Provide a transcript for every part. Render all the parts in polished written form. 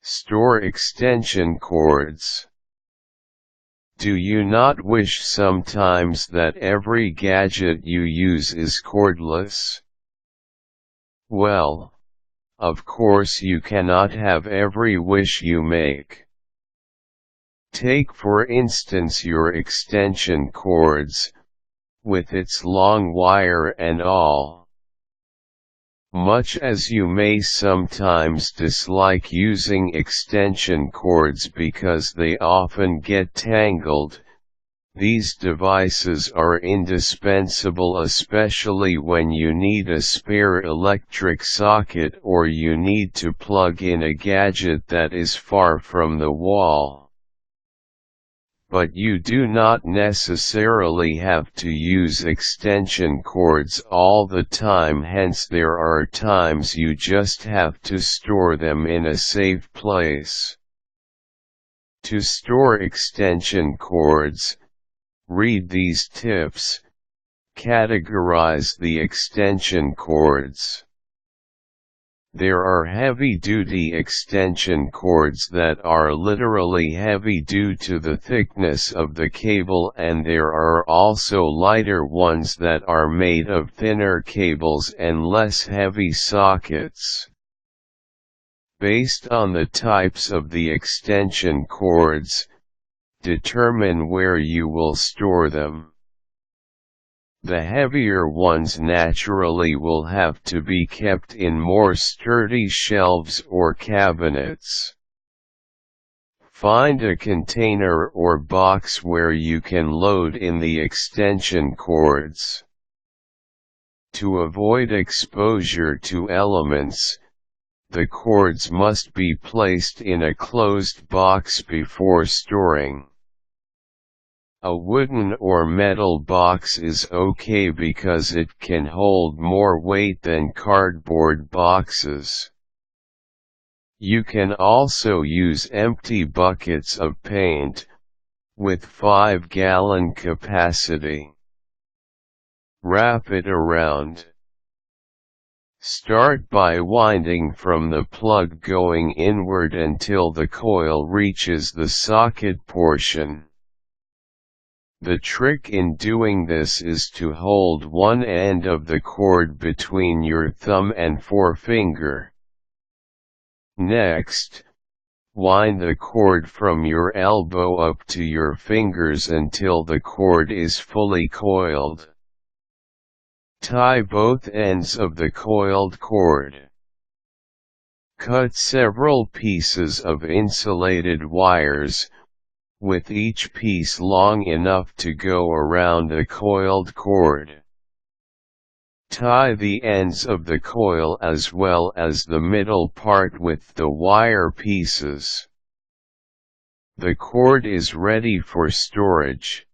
Store extension cords. Do you not wish sometimes that every gadget you use is cordless? Well, of course you cannot have every wish you make. Take for instance your extension cords, with its long wire and all. Much as you may sometimes dislike using extension cords because they often get tangled, these devices are indispensable, especially when you need a spare electric socket or you need to plug in a gadget that is far from the wall. But you do not necessarily have to use extension cords all the time, hence there are times you just have to store them in a safe place. To store extension cords, read these tips. Categorize the extension cords. There are heavy-duty extension cords that are literally heavy due to the thickness of the cable, and there are also lighter ones that are made of thinner cables and less heavy sockets. Based on the types of the extension cords, determine where you will store them. The heavier ones naturally will have to be kept in more sturdy shelves or cabinets. Find a container or box where you can load in the extension cords. To avoid exposure to elements, the cords must be placed in a closed box before storing. A wooden or metal box is okay because it can hold more weight than cardboard boxes. You can also use empty buckets of paint, with 5-gallon capacity. Wrap it around. Start by winding from the plug going inward until the coil reaches the socket portion. The trick in doing this is to hold one end of the cord between your thumb and forefinger. Next, wind the cord from your elbow up to your fingers until the cord is fully coiled. Tie both ends of the coiled cord. Cut several pieces of insulated wires, with each piece long enough to go around the coiled cord. Tie the ends of the coil as well as the middle part with the wire pieces. The cord is ready for storage.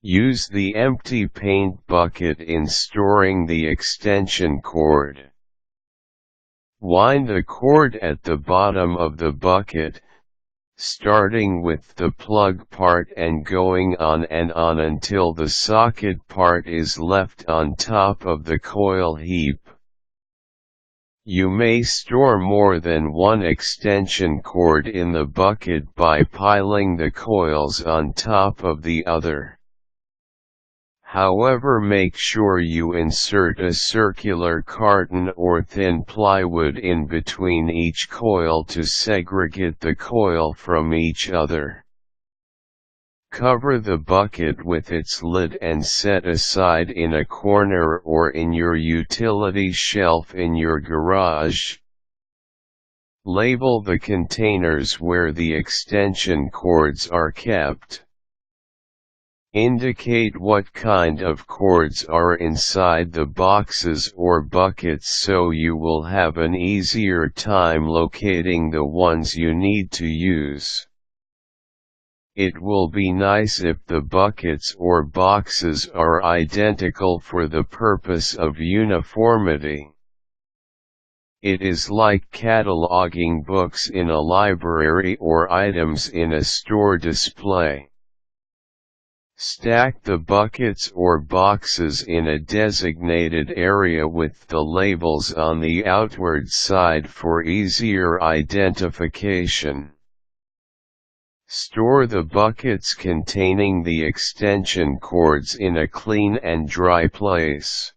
Use the empty paint bucket in storing the extension cord. Wind the cord at the bottom of the bucket, starting with the plug part and going on and on until the socket part is left on top of the coil heap. You may store more than one extension cord in the bucket by piling the coils on top of the other. However, make sure you insert a circular carton or thin plywood in between each coil to segregate the coil from each other. Cover the bucket with its lid and set aside in a corner or in your utility shelf in your garage. Label the containers where the extension cords are kept. Indicate what kind of cords are inside the boxes or buckets so you will have an easier time locating the ones you need to use. It will be nice if the buckets or boxes are identical for the purpose of uniformity. It is like cataloging books in a library or items in a store display. Stack the buckets or boxes in a designated area with the labels on the outward side for easier identification. Store the buckets containing the extension cords in a clean and dry place.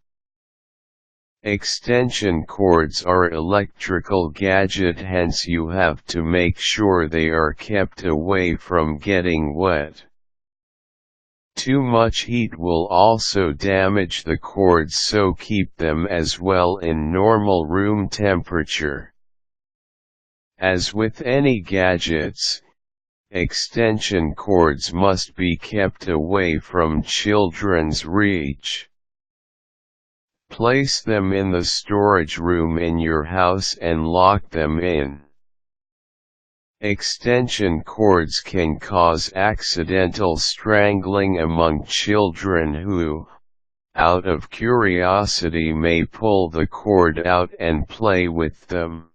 Extension cords are electrical gadget, hence you have to make sure they are kept away from getting wet. Too much heat will also damage the cords, so keep them as well in normal room temperature. As with any gadgets, extension cords must be kept away from children's reach. Place them in the storage room in your house and lock them in. Extension cords can cause accidental strangling among children who, out of curiosity, may pull the cord out and play with them.